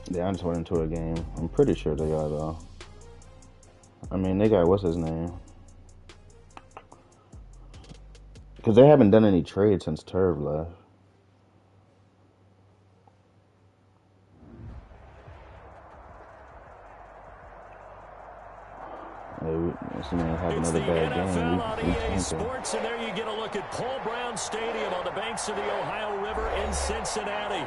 Yeah, I just went into a game. I'm pretty sure they got, I mean, they got, what's his name? Because they haven't done any trades since Turv left. This man have another bad game. We tanking. Sports, and there you get a look at Paul Brown Stadium on the banks of the Ohio River in Cincinnati.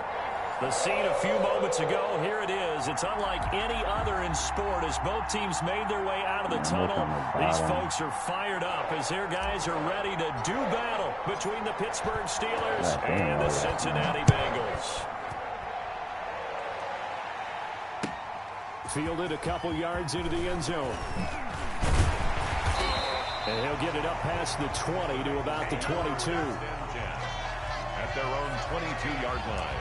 The scene a few moments ago, here it is. It's unlike any other in sport as both teams made their way out of the tunnel. These folks are fired up as their guys are ready to do battle between the Pittsburgh Steelers and the Cincinnati Bengals. Fielded a couple yards into the end zone. And he'll get it up past the 20 to about the 22. At their own 22-yard line.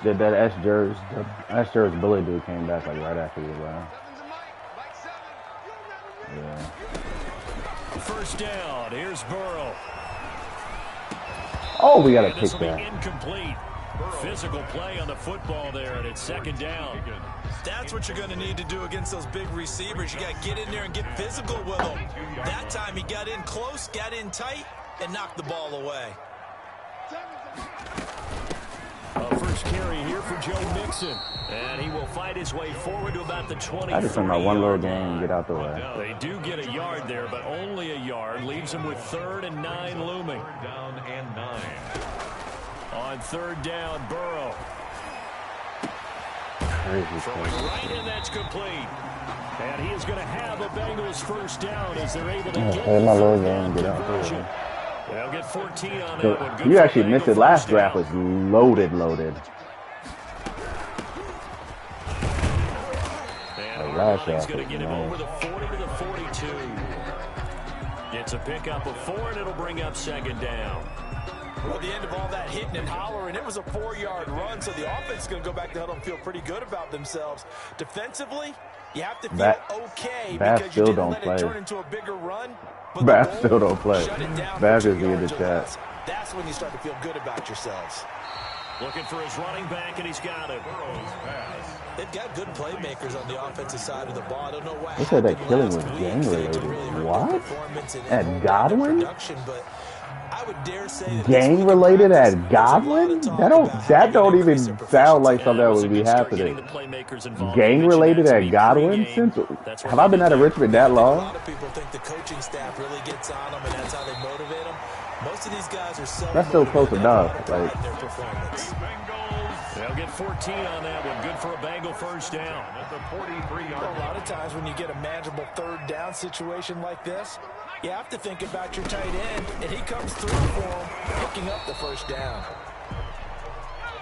That S-Jers bully dude came back like right after the left. Yeah. First down. Here's Burrow. Oh, we got to pick that. Incomplete. Physical play on the football there, and it's second down. That's what you're going to need to do against those big receivers. You got to get in there and get physical with them. That time he got in close, got in tight, and knocked the ball away. First carry here for Joe Mixon. And he will fight his way forward to about the 20. I just want my one little game and get out the way. They do get a yard there, but only a yard. Leaves them with 3rd and 9 looming. Down and 9. On 3rd down, Burrow. Throwing right, and that's complete. And he is going to have a Bengals first down as they're able to get my little game, get out the way. They'll get 14 on that one. Good. You actually missed it. Last draft was loaded. And last draft going to get him over the 40 to the 42. It's a pickup of 4, and it'll bring up second down. Well, the end of all that hitting and hollering, it was a 4-yard run, so the offense is going to go back to huddle and feel pretty good about themselves. Defensively, you have to feel okay because you didn't let it turn into a bigger run. Bass still don't play. Bass is in the chat. That's when you start to feel good about yourselves. Looking for his running back, and he's got it. They've got good playmakers on the offensive side of the ball. I don't know what they said that killing was gang-related. What? At Godwin? I would dare say gang-related at Godwin? That don't even sound like something that would be happening. Gang-related at Godwin? Have I been out of Richmond that long? A lot of people think the coaching staff really gets on them, and that's how they motivate them. Most of these guys are so. That's still close enough. Like, their performance. They'll get 14 on that one. Good for a Bengal first down. At the 43-yard line. A lot of times when you get a manageable 3rd down situation like this, you have to think about your tight end, and he comes through for him, picking up the first down.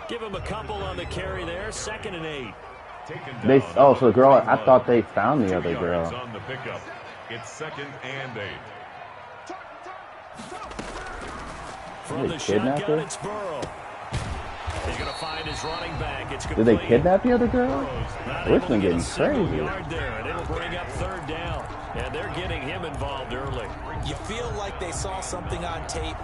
Give him a couple on the carry there. 2nd and so8. the girl, I thought they found the other girl. On the pickup. It's 2nd and 8. From the shotgun, it's Burrow. He's going to find his running back. It's Did they kidnap the other girl? Richmond getting crazy. There, and it'll bring up 3rd down. And they're getting him involved early. You feel like they saw something on tape,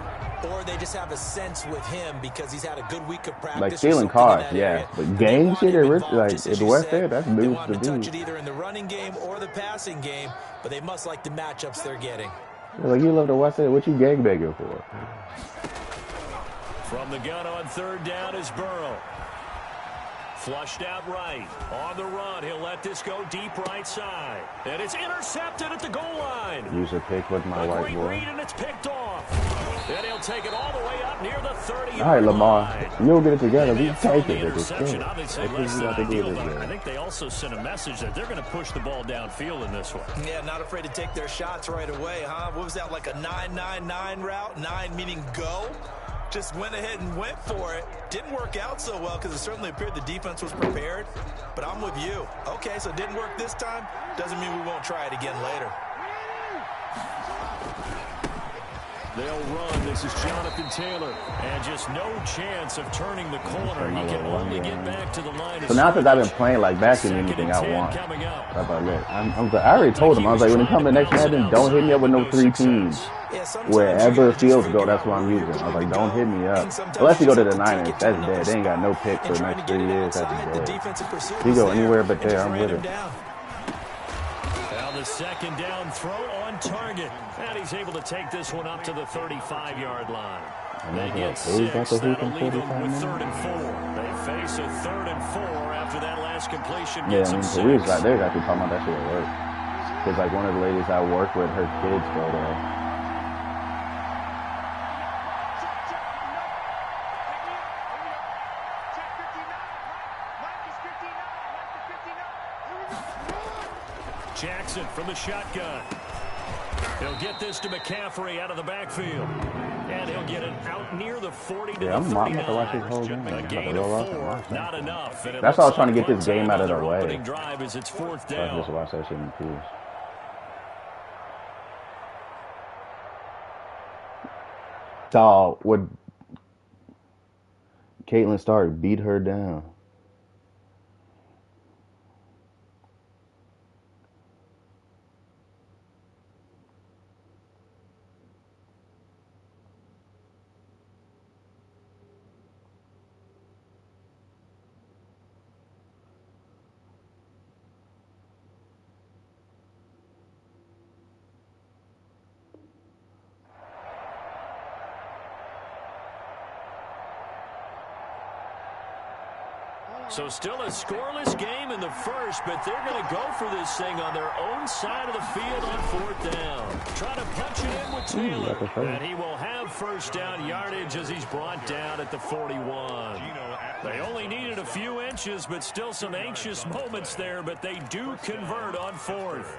or they just have a sense with him because he's had a good week of practice. Like stealing cars, yeah. But gang shit at like in the West End, that's news to They want to touch it either in the running game or the passing game, but they must like the matchups they're getting. Like, you love the West End, what you gangbanging for? From the gun on 3rd down is Burrow. Flushed out right. On the run, he'll let this go deep right side. And it's intercepted at the goal line. Use a pick with my white boy. Read, and it's picked off. Then he'll take it all the way up near the 30-yard line. All right, Lamar. You'll get it together. We take it. I think they also sent a message that they're going to push the ball downfield in this one. Yeah, not afraid to take their shots right away, huh? What was that, like a 9-9-9 route? 9 meaning go? Just went ahead and went for it. Didn't work out so well because it certainly appeared the defense was prepared. But I'm with you. Okay, so it didn't work this time. Doesn't mean we won't try it again later. They'll run. This is Jonathan Taylor. And just no chance of turning the corner. He can only get back to the line. So now since I've been playing like back to anything I want. That's about it. I already told him. I was like, when it comes to next Madden, don't hit me up with no 3 teams. Wherever Fields go, that's what I'm using. I was like, don't hit me up. Unless you go to the Niners, that's dead. They ain't got no pick for the next 3 years. That's dead. If you go anywhere but there, I'm with it. Now the second down throw on target. And he's able to take this one up to the 35-yard line. They get 6. That'll leave them with 3rd and 4. They face a 3rd and 4 after that last completion. Yeah, I mean, so we was like, they was actually talking about that shit at work. Because, like, one of the ladies I work with, her kids go there. Jackson from the shotgun. He'll get this to McCaffrey out of the backfield. And he'll get it out near the 40 to the 39. I'm about to watch this whole game. A gain of 4, not enough. That's why I was trying to get this game out of the way. Opening drive is its 4th down. I just watch that shit in peace. Dog, would Caitlin Stark beat her down? So still a scoreless game in the first, but they're going to go for this thing on their own side of the field on 4th down. Try to punch it in with Taylor. And he will have 1st down yardage as he's brought down at the 41. They only needed a few inches, but still some anxious moments there, but they do convert on 4th.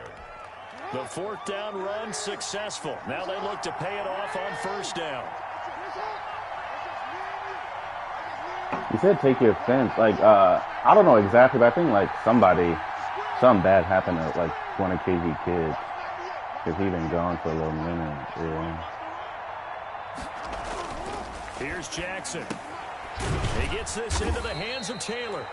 The 4th down run successful. Now they look to pay it off on 1st down. You said take your offense. Like, I don't know exactly, but I think, like, something bad happened to, like, one of KG kids. Because he been gone for a little minute. Yeah. Here's Jackson. He gets this into the hands of Taylor.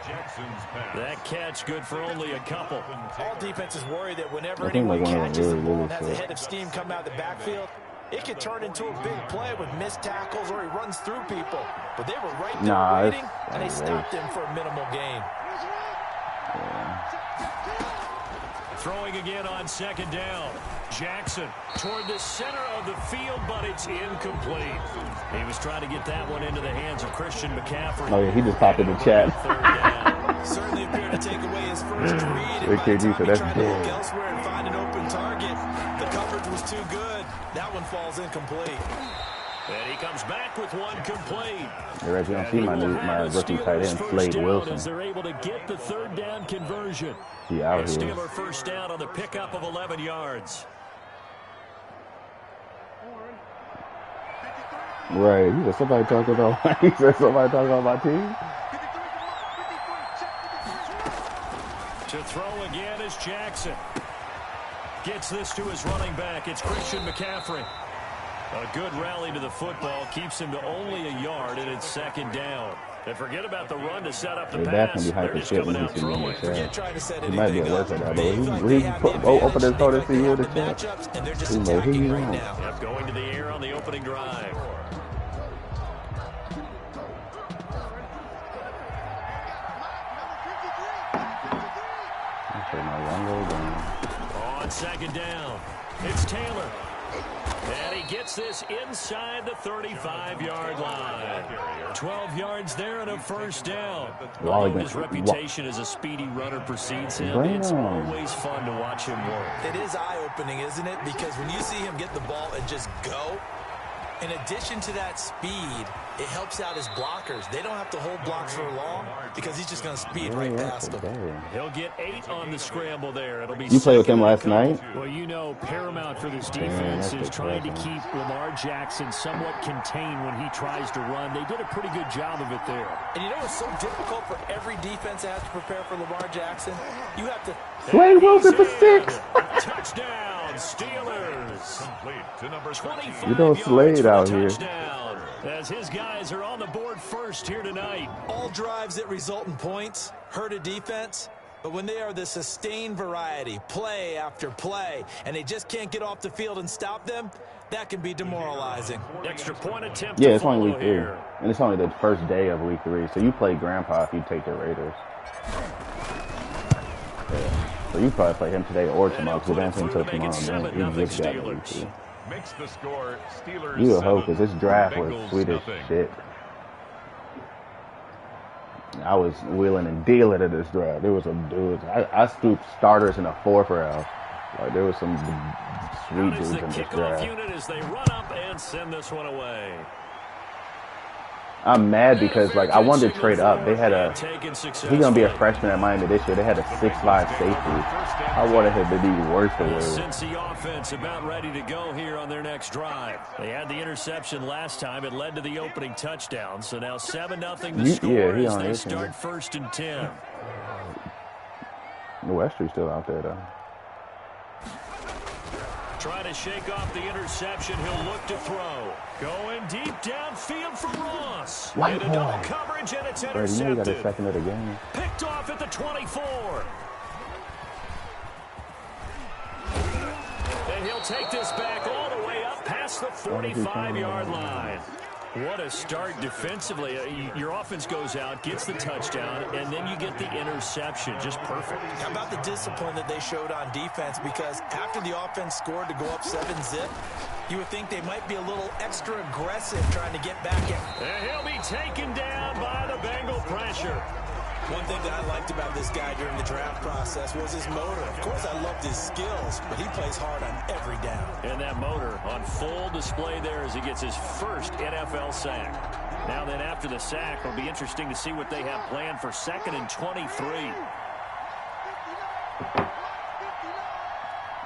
That catch good for only a couple. All defenses worry that whenever anyone catches the ball and has a head of steam come out of the backfield, it could turn into a big play with missed tackles or he runs through people. But they were right there waiting, and they stopped him for a minimal gain. Yeah. Throwing again on 2nd down. Jackson toward the center of the field, but it's incomplete. He was trying to get that one into the hands of Christian McCaffrey. Oh, yeah, he just popped in the chat. Certainly appeared to take away his first read. And by the time he tried to look elsewhere and find an open target, the coverage was too good. That one falls incomplete. And he comes back with one complete. You're right, you don't see my rookie tight end, Slade Wilson. As they're able to get the 3rd down conversion. He out here. Steeler 1st down on the pickup of 11 yards. Right, he said somebody talking about my team. To throw again is Jackson. Gets this to his running back. It's Christian McCaffrey. A good rally to the football keeps him to only a yard, and it's 2nd down. And forget about the run to set up the pass. They're just coming out throwing. He might be at work right now, but he open his phone and see you in the chat. And they're just attacking right now. Yep, going to the air on the opening drive. On 2nd down, it's Taylor. And he gets this inside the 35-yard line. 12 yards there and a 1st down. His reputation as a speedy runner precedes him. It's always fun to watch him work. It is eye-opening, isn't it? Because when you see him get the ball and just go, in addition to that speed, it helps out his blockers. They don't have to hold blocks for long because he's just going to speed right past them. He'll get 8 on the scramble there. It'll be you played with him last night? Well, you know, paramount for this defense is trying to keep Lamar Jackson somewhat contained when he tries to run. They did a pretty good job of it there. And you know it's so difficult for every defense that has to prepare for Lamar Jackson? You have to... Slade Wilson for 6. Touchdown. Steelers. Complete to number 25. You don't Slade out here. As his guys are on the board first here tonight. All drives that result in points hurt a defense, but when they are the sustained variety, play after play, and they just can't get off the field and stop them, that can be demoralizing. Extra point attempt. Yeah, it's only week 3. And it's only the first day of week 3. So you play Grandpa if you take the Raiders. Yeah. So you probably play him today or tomorrow because that's until tomorrow. Man, he just got it week 3. Makes the score Steelers. You would hope because this draft was sweet as shit. I was wheeling and dealing at this draft. There was some dudes. I scooped starters in the 4th round. Like there was some sweet dudes in this draft. Unit as they run up and send this one away. I'm mad because like I wanted to trade up. They had he's gonna be a freshman at Miami this year. They had a 6'5" safety. I wanted him to be worse for wear. Since the offense about ready to go here on their next drive. They had the interception last time. It led to the opening touchdown. So now 7-0 the score as they start 1st and 10. Westry's still out there though. Trying to shake off the interception. He'll look to throw. Going deep downfield for Ross. White Into double coverage, and it's intercepted. You know you got a second of the game. Picked off at the 24. And he'll take this back all the way up past the 45-yard line. What a start defensively. Your offense goes out, gets the touchdown, and then you get the interception. Just perfect. How about the discipline that they showed on defense? Because after the offense scored to go up 7-zip, you would think they might be a little extra aggressive trying to get back in. And he'll be taken down by the Bengal pressure. One thing that I liked about this guy during the draft process was his motor. Of course, I loved his skills, but he plays hard on every down. And that motor on full display there as he gets his first NFL sack. Now then, after the sack, it'll be interesting to see what they have planned for 2nd and 23.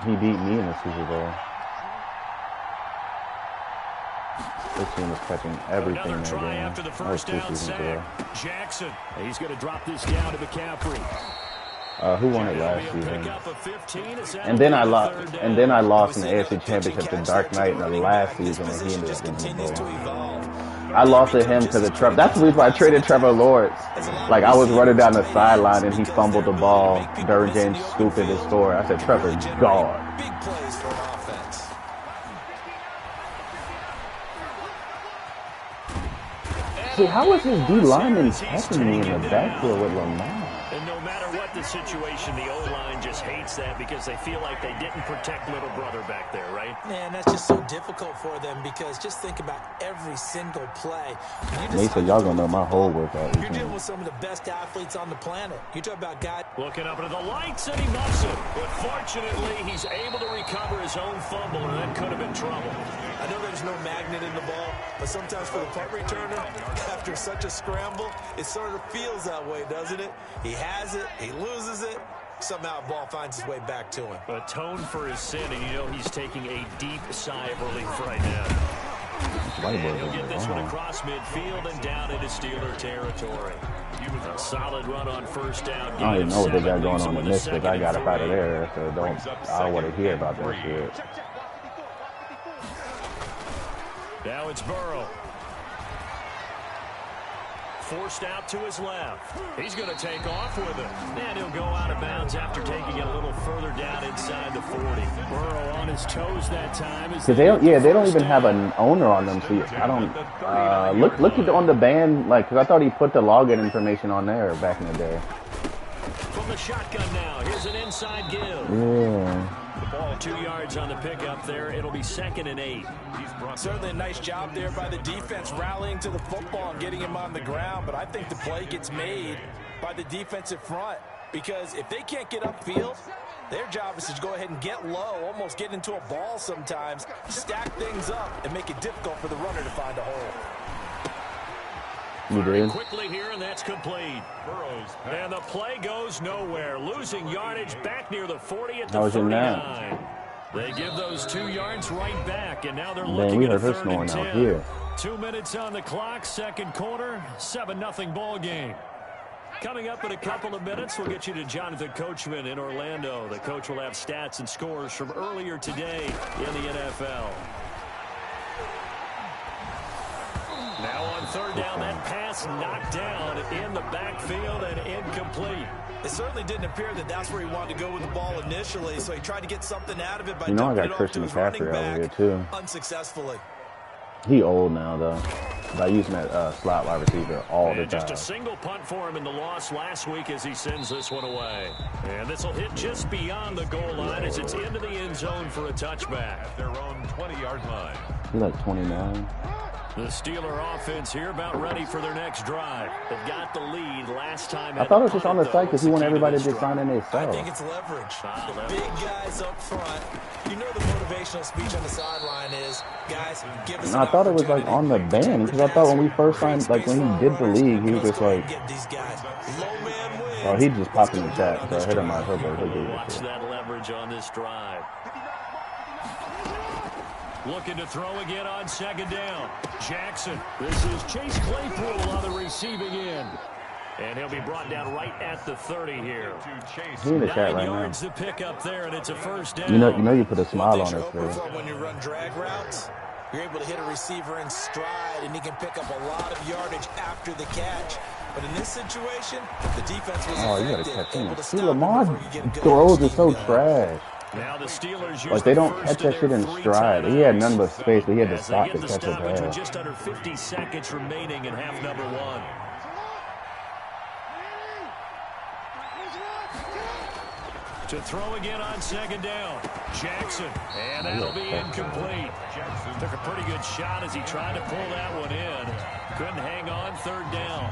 He beat me in the Super Bowl. This team is catching everything in the game. After the first down sack. Jackson, he's going to drop this down to McCaffrey. Who won it last season? And then I lost. And then I lost in the AFC Championship to Dark Knight in the last season, and he ended up getting the Bowl. I lost to him because of Trevor. That's the reason why I traded Trevor Lawrence. Like I was running down the sideline and he fumbled the ball. Derwin James scooped it and scored. I said, "Trevor's gone." Big plays for an offense. See, how is this D lineman tackling me in the backfield with Lamar? And no matter what the situation, the O-line just hates that because they feel like they didn't protect little brother back there, right? Man, that's just so difficult for them because just think about every single play. They said y'all gonna know my whole workout. You're dealing with some of the best athletes on the planet. You talk about guys looking up into the lights and he muffs it. But fortunately, he's able to recover his own fumble, and that could have been trouble. I know there's no magnet in the ball, but sometimes for the punt returner, after such a scramble, it sort of feels that way, doesn't it? He has it, he loses it, somehow the ball finds its way back to him. Atone for his sin, and you know he's taking a deep sigh of relief right now. And he'll get this one across midfield and down into Steeler territory. A solid run on first down. I don't even know what they got going on in this because I got up out of there, so I don't want to hear about that shit. Now it's Burrow. Forced out to his left. He's going to take off with it. And he'll go out of bounds after taking it a little further down inside the 40. Burrow on his toes that time. Because they don't even have an owner on them. So I don't look at on the band, like, because I thought he put the login information on there back in the day. From the shotgun now, here's an inside give. Yeah. The ball 2 yards on the pickup there. It'll be 2nd and 8. Certainly a nice job there by the defense rallying to the football and getting him on the ground, but I think the play gets made by the defensive front because if they can't get upfield, their job is to go ahead and get low, almost get into a ball sometimes, stack things up, and make it difficult for the runner to find a hole. Very quickly here, and that's complete. And the play goes nowhere. Losing yardage back near the 40 at the 39. They give those 2 yards right back, and now they're looking at a 3rd and 10. Here. 2 minutes on the clock, second quarter, 7-0 ball game. Coming up in a couple of minutes, we'll get you to Jonathan Coachman in Orlando. The coach will have stats and scores from earlier today in the NFL. Now on third down, that pass knocked down in the backfield and incomplete. It certainly didn't appear that that's where he wanted to go with the ball initially, so he tried to get something out of it by I dumping it got off Christian to his running McCaffrey over here back too. unsuccessfully. He old now though. By using that slot wide receiver all the time. Just a single punt for him in the loss last week as he sends this one away. And this will hit just beyond the goal line as it's into the end zone for a touchback. At their own 20-yard line. He's like 29. The Steeler offense here about ready for their next drive. They've got the lead last time. I thought it was just on the site because he wanted everybody to just sign in their I self. think it's leverage. The big guys up front. You know the motivational speech on the sideline is, guys, give us No, I thought it was like on the band because I thought when we first signed, like when he did the league, he was just like, oh, he just popped in the chat. So I hit him out. Watch that leverage on this drive. Looking to throw again on second down. Jackson. This is Chase Claypool on the receiving end. And he'll be brought down right at the 30 here. He's in the chat right now. 9 yards to pick up there, and it's a first down. You know, you put a smile on his face. When you run drag routes, you're able to hit a receiver in stride, and he can pick up a lot of yardage after the catch. But in this situation, the defense was you gotta catch him. See, Lamar's throws are so trash. Now the Steelers like they don't catch that shit in stride. He had none but space, but he had to stop to catch it with just under 50 seconds remaining in half number 1. To throw again on second down. Jackson. And that'll be incomplete. Took a pretty good shot as he tried to pull that one in. Couldn't hang on third down.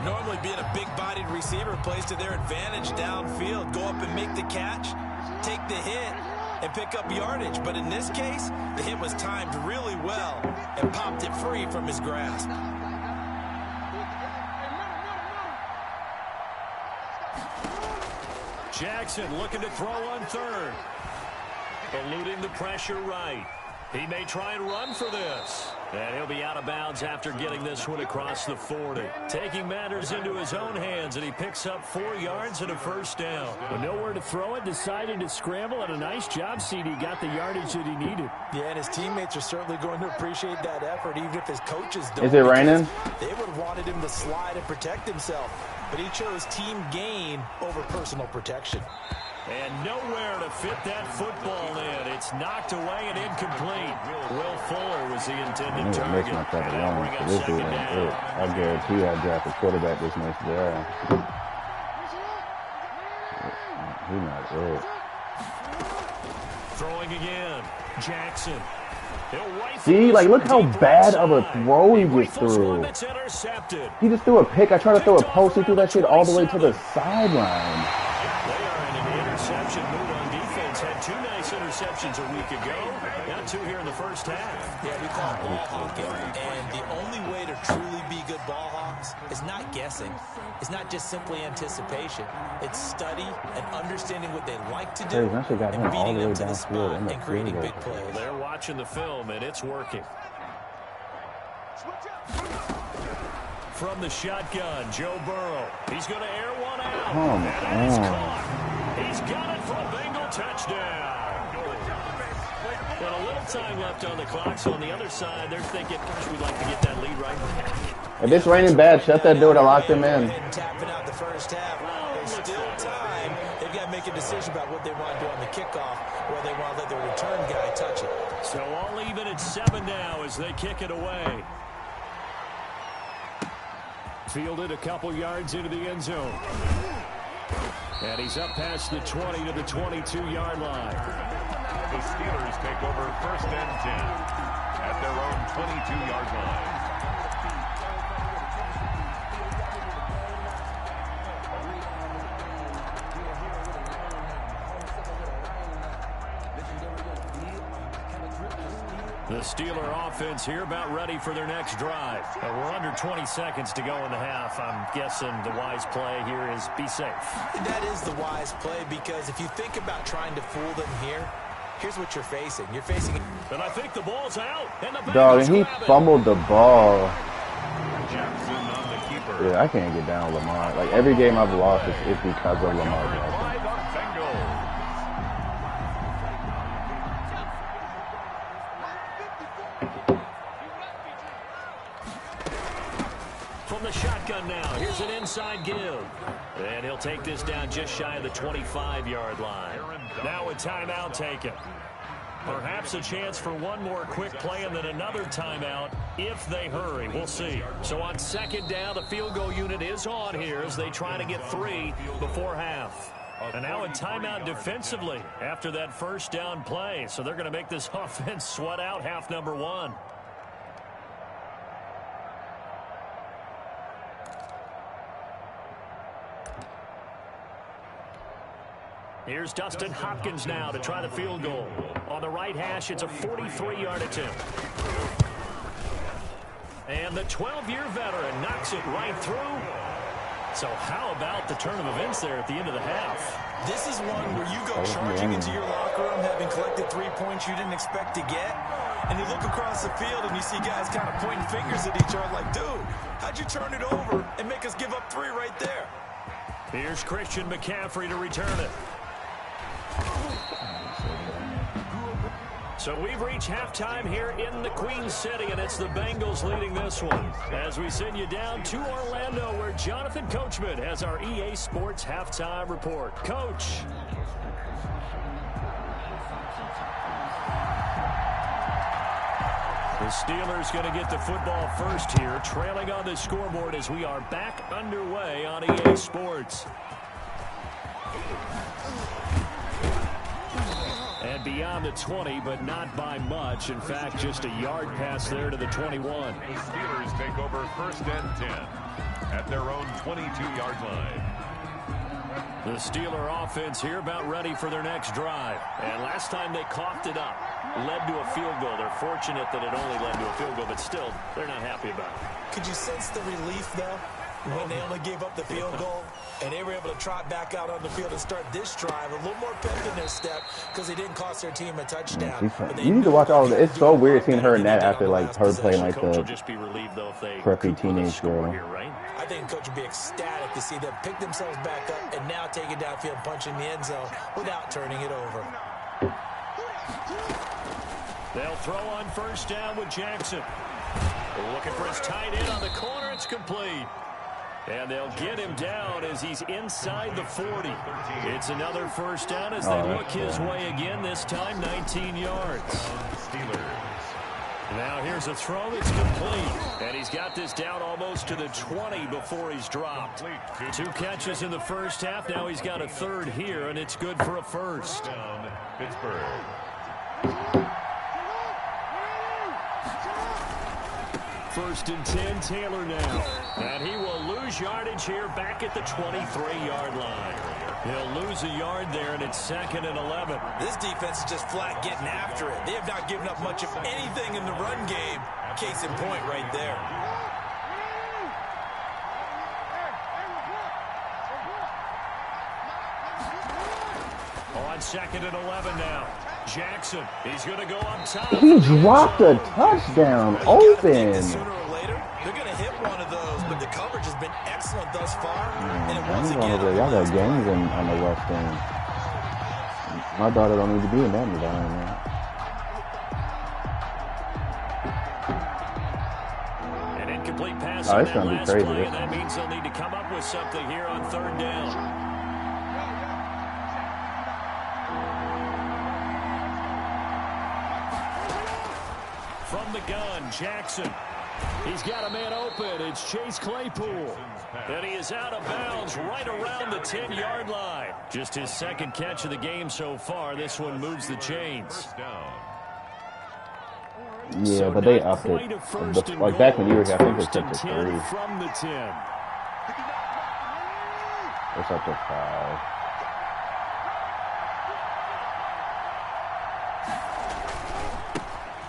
Normally being a big-bodied receiver plays to their advantage downfield. Go up and make the catch, take the hit, and pick up yardage. But in this case, the hit was timed really well and popped it free from his grasp. Jackson looking to throw on third. Eluding the pressure right. He may try and run for this. And he'll be out of bounds after getting this one across the 40. Taking matters into his own hands, and he picks up 4 yards and a first down. But nowhere to throw it, deciding to scramble, and a nice job, CD. Got the yardage that he needed. Yeah, and his teammates are certainly going to appreciate that effort, even if his coaches don't. Is it raining? They would have wanted him to slide and protect himself, but he chose team gain over personal protection. And nowhere to fit that football in. It's knocked away and incomplete. Will Fuller was the intended target. I guarantee I draft a quarterback this next draft. He's not good. Throwing again. Jackson. See, like, look how bad of a throw he just threw. He just threw a pick. I tried to throw a post. He threw that shit all the way to the sideline. Interception move on defense. Had 2 nice interceptions a week ago. Now 2 here in the first half. Yeah, we call it ball hawking. And the only way to truly be good ball hawks is not guessing. It's not just simply anticipation. It's study and understanding what they like to do and beating them to the spot and creating big plays. Well, they're watching the film, and it's working. From the shotgun, Joe Burrow. He's going to air one out. And it's caught. He's got it for a Bengal touchdown. And a little time left on the clock, so on the other side, they're thinking, gosh, we'd like to get that lead right back. If it's raining bad, shut that door to lock them in. Tapping out the first half. There's still time. They've got to make a decision about what they want to do on the kickoff, or they want to let the return guy touch it. So all even at 7 now as they kick it away. Fielded a couple yards into the end zone. And he's up past the 20 to the 22-yard line. The Steelers take over 1st and 10 at their own 22-yard line. The Steeler offense here about ready for their next drive. We're under 20 seconds to go in the half. I'm guessing the wise play here is be safe. That is the wise play, because if you think about trying to fool them here, here's what you're facing. You're facing... And I think the ball's out. And the dog, and he fumbled the ball. Jackson on the keeper. Yeah, I can't get down with Lamar. Like, every game I've lost is because of Lamar Jackson. By the Bengals. From the shotgun now, here's an inside give. And he'll take this down just shy of the 25-yard line. Now a timeout taken. Perhaps a chance for one more quick play and then another timeout if they hurry. We'll see. So on second down, the field goal unit is on here as they try to get 3 before half. And now a timeout defensively after that first down play. So they're going to make this offense sweat out half number 1. Here's Dustin Hopkins now to try the field goal. On the right hash, it's a 43-yard attempt. And the 12-year veteran knocks it right through. So how about the turn of events there at the end of the half? This is one where you go charging into your locker room having collected 3 points you didn't expect to get. And you look across the field and you see guys kind of pointing fingers at each other like, dude, how'd you turn it over and make us give up 3 right there? Here's Christian McCaffrey to return it. So we've reached halftime here in the Queen City, and it's the Bengals leading this one. As we send you down to Orlando, where Jonathan Coachman has our EA Sports halftime report. Coach. The Steelers going to get the football first here, trailing on the scoreboard as we are back underway on EA Sports. And beyond the 20, but not by much. In fact, just a yard pass there to the 21. The Steelers take over first and 10 at their own 22-yard line. The Steeler offense here about ready for their next drive. And last time they coughed it up, led to a field goal. They're fortunate that it only led to a field goal, but still, they're not happy about it. Could you sense the relief, though, when they only gave up the field goal? And they were able to trot back out on the field and start this drive. A little more pep in their step because they didn't cost their team a touchdown. You need to watch all of it. It's so weird seeing her in that after, like, her playing like Coach will the just be relieved, though, if they preppy teenage girl. here, right? I think Coach would be ecstatic to see them pick themselves back up and now take it downfield, punching the end zone without turning it over. They'll throw on first down with Jackson. Looking for his tight end on the corner. It's complete. And they'll get him down as he's inside the 40. It's another first down as they look his way again, this time 19 yards. Steelers. Now here's a throw that's complete. And he's got this down almost to the 20 before he's dropped. 2 catches in the first half. Now he's got a third here, and it's good for a first. Down, Pittsburgh. First and 10, Taylor now. And he will lose yardage here back at the 23-yard line. He'll lose a yard there, and it's 2nd and 11. This defense is just flat getting after it. They have not given up much of anything in the run game. Case in point right there. On 2nd and 11 now. Jackson, he's going to go up top. He dropped a touchdown open. Sooner or later, they're going to hit one of those, but the coverage has been excellent thus far. And Y'all got games on the West End. My daughter don't need to be in that environment. An incomplete pass Oh, on it's that gonna be last crazy, play, this and that means they'll need to come up with something here on 3rd down. From the gun, Jackson. He's got a man open. It's Chase Claypool. And he is out of bounds right around the 10-yard line. Just his 2nd catch of the game so far. This one moves the chains. Yeah, So but they not upped quite it. a first and Like back when you were goal. here, I think it's First up and to 10 3. from the 10. It's up to 5.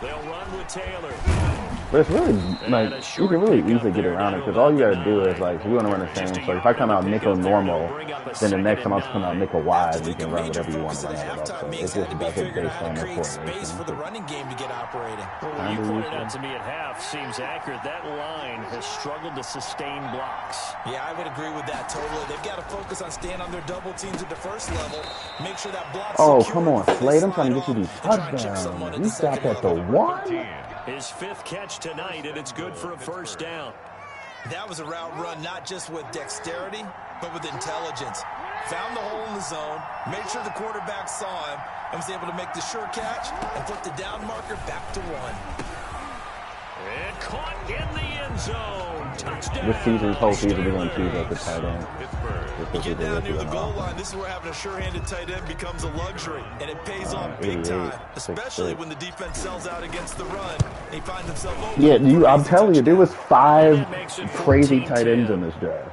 They'll run with Taylor. But it's really, like, you can really easily get around it, because all you gotta do is, like, if you want to run the same, so if I come out nickel normal, then the next time I'll just come out nickel wide, you can run whatever you want to run out of that. So it's just does it based on the space for the running game to get operating. Well, what you pointed out to me at half seems accurate. That line has struggled to sustain blocks. Yeah, I would agree with that totally. They've got to focus on staying on their double teams at the first level. Make sure that block's oh, come on, Slade. I'm trying to get you these touchdowns. You stopped at the 1? His 5th catch tonight, and it's good for a first down. That was a route run not just with dexterity, but with intelligence. Found the hole in the zone, made sure the quarterback saw him, and was able to make the sure catch and flip the down marker back to 1. And caught in the end zone. Touchdown. This season, whole season, we're going to choose at the tight end. You get down near the goal line, this is where having a sure-handed tight end becomes a luxury, and it pays off big time, especially when the defense sells out against the run, and he finds himself open. Yeah, I'm telling you, there was 5 crazy tight ends in this draft.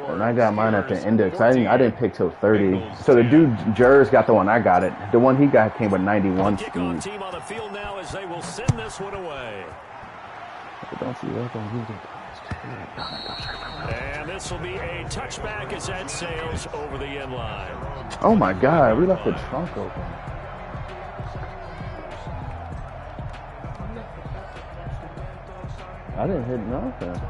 And I got mine at the index. I didn't pick till 30. So the dude, Jers, got the one I got it. The one he got came with 91 speed. Team on the field now as they will send this one away. Don't see that. And this will be a touchback as that sails over the end line. Oh my God, we left the trunk open. I didn't hit nothing.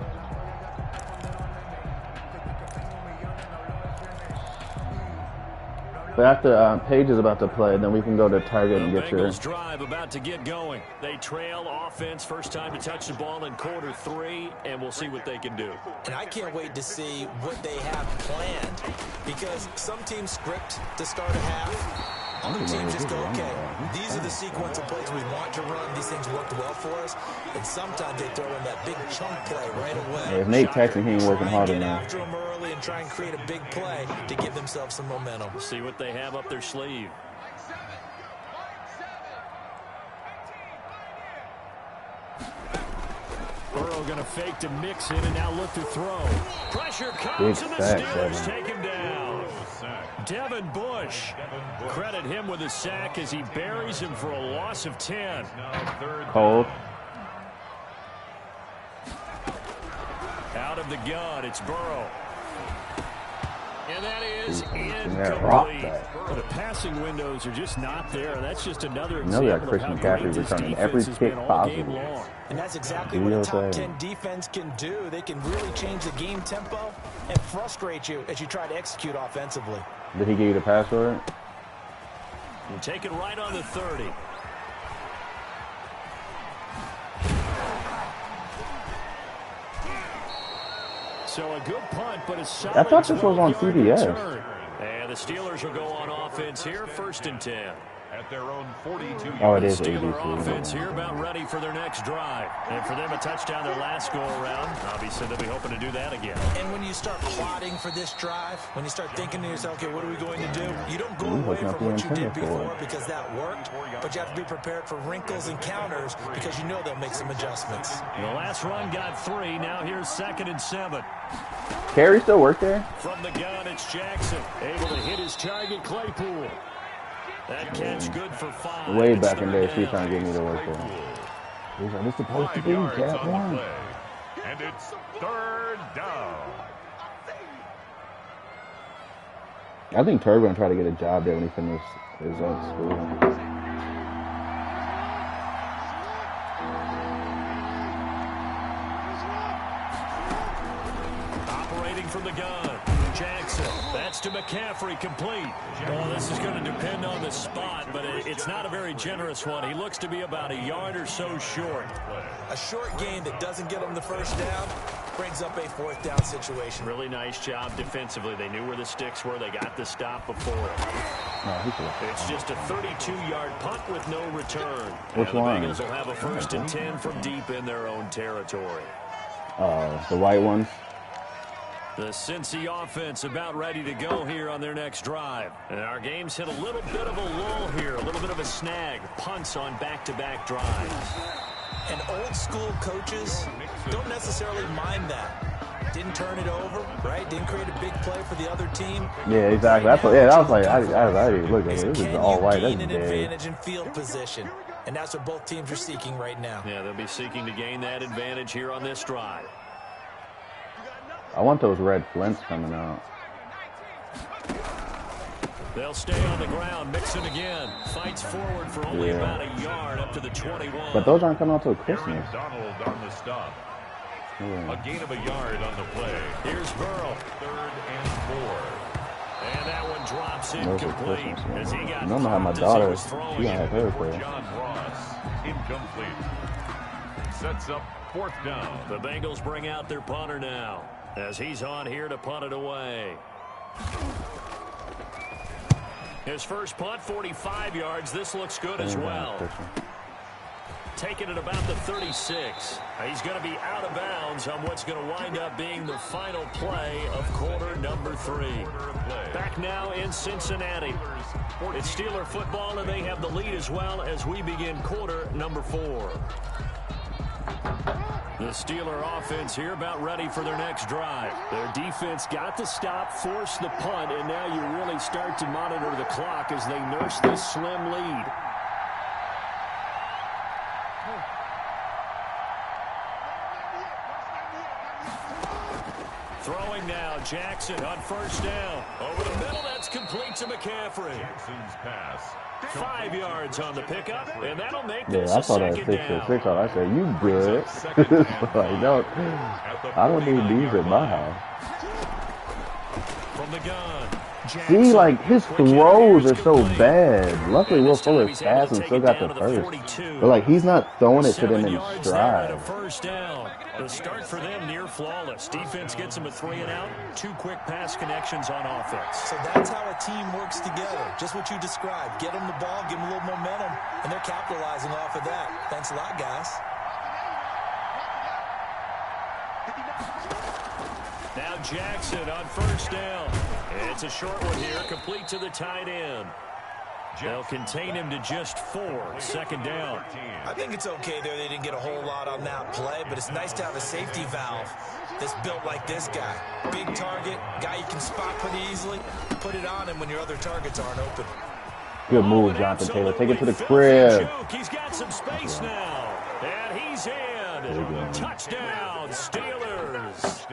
But after Paige is about to play, then we can go to Target and get your... Bengals drive about to get going. They trail offense, first time to touch the ball in quarter 3, and we'll see what they can do. And I can't wait to see what they have planned, because some teams script to start a half. Other teams just go, okay, these are the sequence of plays we want to run. These things worked well for us. And sometimes they throw in that big chunk play right away. Hey, if Nate Texan, he ain't working hard enough. After them early and try and create a big play to give themselves some momentum. See what they have up their sleeve. Burrow going to fake to mix it and now look to throw. Pressure comes and the Steelers take him down. Devin Bush. Credit him with a sack as he buries him for a loss of 10. Cold. Out of the gun, it's Burrow. And that is incomplete. The passing windows are just not there. That's just another example of Christian how McCaffrey great this returning defense every has been kick all game possible. long. And that's exactly what a top 10 defense can do. They can really change the game tempo and frustrate you as you try to execute offensively. Did he give you the password? And take it right on the 30. So a good punt, but a solid. I thought this was on CBS. And the Steelers will go on offense here, 1st and 10. At their own 42. Oh, it is Steeler ABC. offense here about ready for their next drive. And for them, a touchdown their last go-around. Obviously, they'll be hoping to do that again. And when you start plotting for this drive, when you start thinking to yourself, okay, what are we going to do? You don't go away from what you did before because that worked, but you have to be prepared for wrinkles and counters because you know they'll make some adjustments. The last run got 3. Now here's 2nd and 7. Carey still work there? From the gun, it's Jackson. Able to hit his target, Claypool. That catch good for 5. Way back in there, she's trying to get me to work there. He's like, this supposed to be Cat 1. And it's 3rd down. I think Turbo going to try to get a job there when he finishes his school. From the gun, Jackson. That's to McCaffrey, complete. Well, this is going to depend on the spot, but it's not a very generous one. He looks to be about a yard or so short. A short gain that doesn't get him the first down brings up a 4th down situation. Really nice job defensively. They knew where the sticks were. They got the stop before. It's just a 32-yard punt with no return. Which one? The Bengals will have a 1st and 10 from deep in their own territory. The white ones. The Cincy offense about ready to go here on their next drive. And our game's hit a little bit of a lull here, a little bit of a snag. Punts on back-to-back drives. And old-school coaches don't necessarily mind that. Didn't turn it over, right? Didn't create a big play for the other team. Yeah, exactly. That's what, yeah, that was like, I looked at it. This is all white. That's an dead. advantage in field position. And that's what both teams are seeking right now. Yeah, they'll be seeking to gain that advantage here on this drive. I want those red flints coming out. They'll stay on the ground, mixing again. Fights forward for only about a yard up to the 21. But those aren't coming out till Christmas. Donald on the stop. A gain of a yard on the play. Here's Burrow. 3rd and 4. And that one drops incomplete. As he got I have my daughter. She don't have her for John Ross. Incomplete. Sets up 4th down. The Bengals bring out their punter now, as he's on here to punt it away. His first punt, 45 yards. This looks good as well. Taking it about the 36. He's going to be out of bounds on what's going to wind up being the final play of quarter number 3. Back now in Cincinnati. It's Steeler football, and they have the lead as well as we begin quarter number 4. The Steeler offense here about ready for their next drive. Their defense got the stop, forced the punt, and now you really start to monitor the clock as they nurse this slim lead. Throwing now, Jackson on 1st down. Over the middle, that's complete to McCaffrey. Jackson's pass. 5 yards on the pickup, and that'll make this I a saw that second down. 6 I said, you good. Like, no, I don't need these at my house. From the gun. See, like, his throws are so bad. Luckily, Will Fuller's pass and still got the first. But, like, he's not throwing it to them in stride. First down. The start for them near flawless. Defense gets them a 3 and out. 2 quick pass connections on offense. So that's how a team works together. Just what you described. Get them the ball, give them a little momentum, and they're capitalizing off of that. Thanks a lot, guys. Now Jackson on 1st down. It's a short one here, complete to the tight end. They'll contain him to just 4, 2nd down. I think it's okay there. They didn't get a whole lot on that play, but it's nice to have a safety valve that's built like this guy. Big target, guy you can spot pretty easily. Put it on him when your other targets aren't open. Good move, Jonathan Taylor. Take it to the crib. He's got some space now, and he's in. Touchdown, Steelers.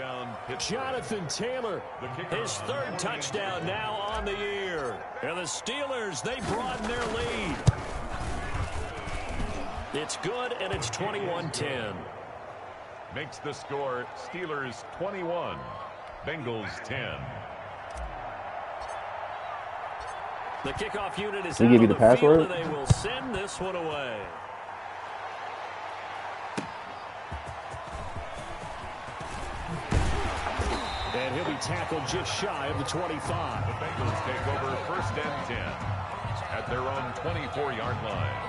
Jonathan Taylor, his 3rd touchdown now on the year. And the Steelers, they broaden their lead. It's good, and it's 21-10. Makes the score Steelers 21, Bengals 10. The kickoff unit is They give you the password? They will send this one away. And he'll be tackled just shy of the 25. The Bengals take over 1st and 10 at their own 24-yard line.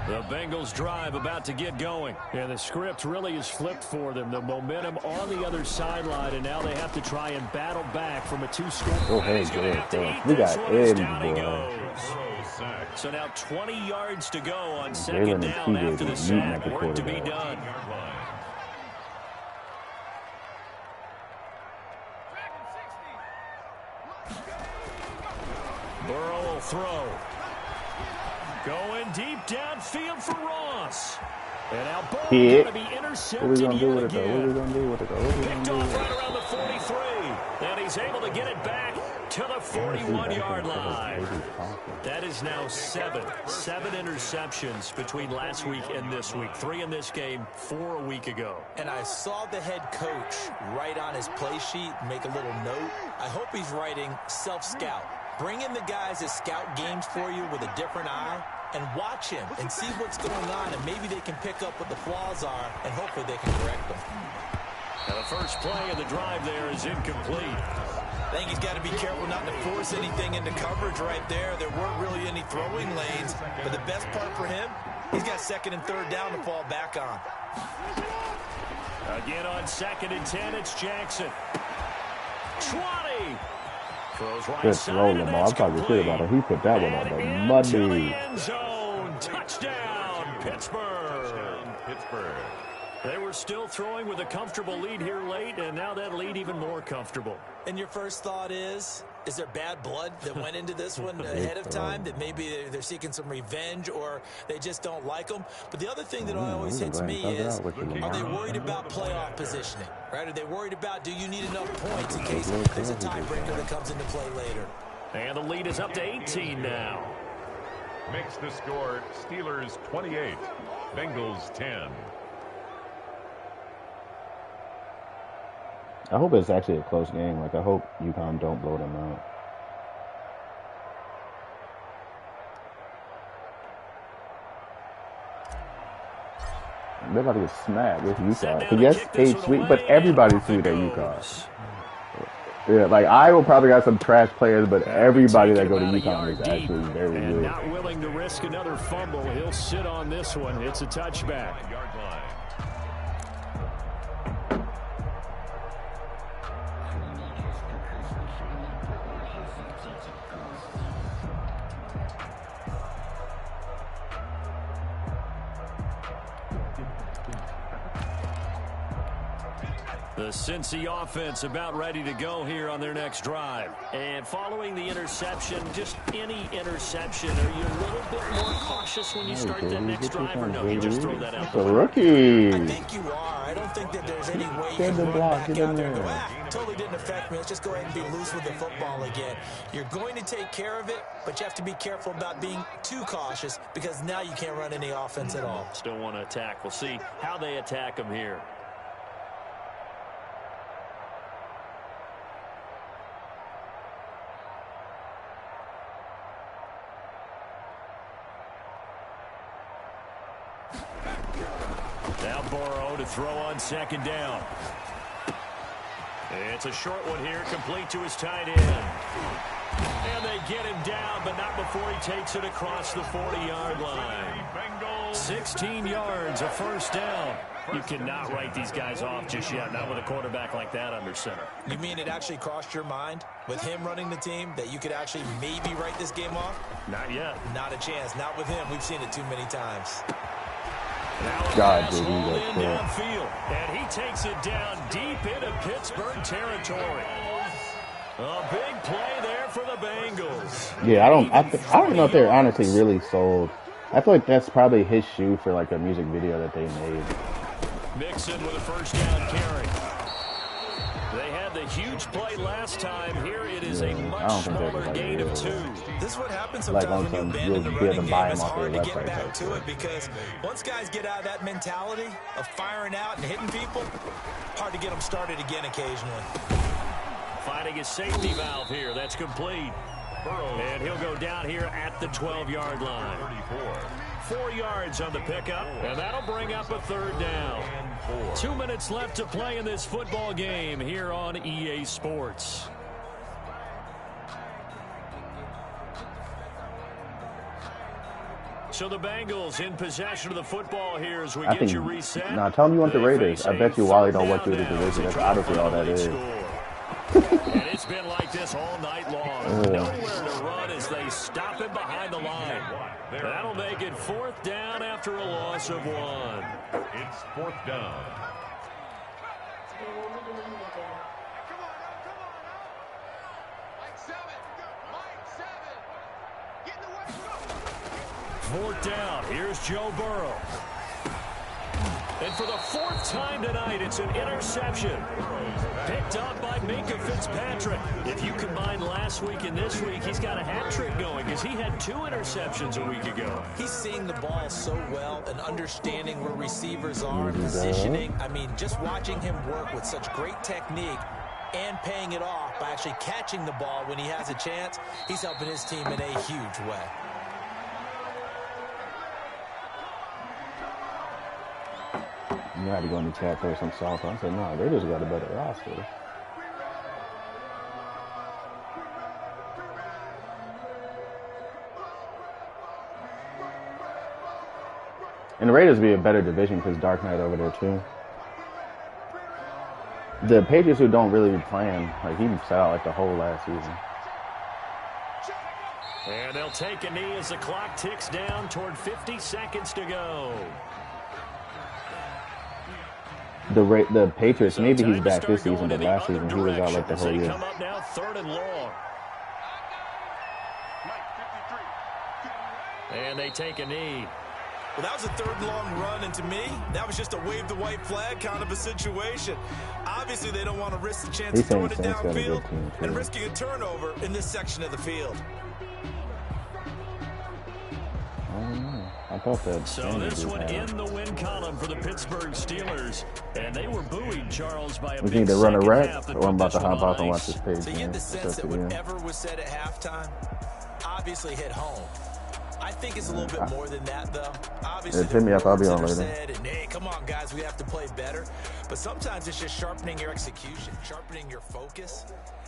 The Bengals drive about to get going. And the script really is flipped for them. The momentum on the other sideline, and now they have to try and battle back from a 2-score. Oh, hey, good. We got Eddie, boy. So now 20 yards to go on 2nd down after the sack. Work to be done. Burrow will throw. Going deep downfield for Ross. And now Burrow going to be intercepted. What are we going to do with it, though? What are we going to do with it, though? Picked off right around the 43. And he's able to get it back to the 41-yard line. That is now 7 interceptions between last week and this week. 3 in this game, 4 a week ago. And I saw the head coach write on his play sheet, make a little note. I hope he's writing self-scout. Bring in the guys that scout games for you with a different eye and watch him and see what's going on, and maybe they can pick up what the flaws are, and hopefully they can correct them. Now the first play of the drive there is incomplete. I think he's got to be careful not to force anything into coverage right there. There weren't really any throwing lanes, but the best part for him, he's got 2nd and 3rd down to fall back on. Again on 2nd and 10, it's Jackson. 20. Good throw, Lamar. I'm talking shit about it. He put that one on the money. Touchdown, Pittsburgh. Touchdown, Pittsburgh. They were still throwing with a comfortable lead here late, and now that lead even more comfortable. And your first thought is there bad blood that went into this one ahead of time, that maybe they're seeking some revenge or they just don't like them? But the other thing that always hits me is, are they worried about playoff positioning, right? Are they worried about, do you need enough points in case there's a tiebreaker that comes into play later? And the lead is up to 18 now. Makes the score Steelers 28, Bengals 10. I hope it's actually a close game. Like, I hope UConn don't blow them out. They're about to get smacked with UConn. Because yes, Cade's sweet, but everybody's sweet at UConn. Yeah, like, Iowa probably got some trash players, but everybody that go to UConn is actually very good. Not willing to risk another fumble. He'll sit on this one. It's a touchback. The Cincy offense about ready to go here on their next drive. And following the interception, just any interception, are you a little bit more cautious when you start that next drive, or no, you just throw that out? The rookie. I think you are. I don't think that there's any way you can run back out there and go, totally didn't affect me. Let's just go ahead and be loose with the football again. You're going to take care of it, but you have to be careful about being too cautious because now you can't run any offense at all. Still want to attack. We'll see how they attack them here. Now Burrow to throw on second down. It's a short one here, complete to his tight end. And they get him down, but not before he takes it across the 40-yard line. 16 yards, a first down. You cannot write these guys off just yet, not with a quarterback like that under center. You mean it actually crossed your mind with him running the team that you could actually maybe write this game off? Not yet. Not a chance. Not with him. We've seen it too many times. God, dude, downfield, and he takes it down deep into Pittsburgh territory. A big play there for the Bengals. Yeah, I don't know if they're honestly really sold. I feel like that's probably his shoe for like a music video that they made. Mixon with a first down carry. They had the huge play last time. Here it is a much smaller gain of 2. This is what happens sometimes when you abandon the running game. It's hard to get back to it because once guys get out of that mentality of firing out and hitting people, hard to get them started again occasionally. Finding a safety valve here. That's complete. And he'll go down here at the 12-yard line. 4 yards on the pickup, and that'll bring up a third down. 2 minutes left to play in this football game here on EA Sports. So the Bengals in possession of the football here as we get you reset. Nah, tell me you want the Raiders. I bet you Wally don't want you to do this. That's honestly all that is. And it's been like this all night long. Nowhere to run as they stop him behind the line. That'll make it 4th down after a loss of 1. It's 4th down. Fourth down. Here's Joe Burrow. And for the 4th time tonight, it's an interception. Picked up by Minka Fitzpatrick. If you combine last week and this week, he's got a hat trick going because he had 2 interceptions a week ago. He's seeing the ball so well and understanding where receivers are and positioning. I mean, just watching him work with such great technique and paying it off by actually catching the ball when he has a chance, he's helping his team in a huge way. You had to go in the chat for some soft. I said, no, they just got a better roster. And the Raiders would be a better division because Dark Knight over there too. The Patriots who don't really be playing, like he sat out like the whole last season. And they'll take a knee as the clock ticks down toward 50 seconds to go. The Patriots, maybe he's back this season, but last season he was out like the whole year. Come up now, 3rd and long. And they take a knee. Well, that was a 3rd and long run, and to me, that was just a wave the white flag kind of a situation. Obviously, they don't want to risk the chance of throwing it downfield and risking a turnover in this section of the field. I thought that. So this one in the win column for the Pittsburgh Steelers, and they were buoyed, Charles, by a we big need to run a rack, half or I'm about to hop off and watch this page. So you get the sense that whatever was said at halftime obviously hit home. I think it's a little bit more than that, though. Obviously, hit me up. I'll be on later. Said, and, hey, come on, guys, we have to play better. But sometimes it's just sharpening your execution, sharpening your focus.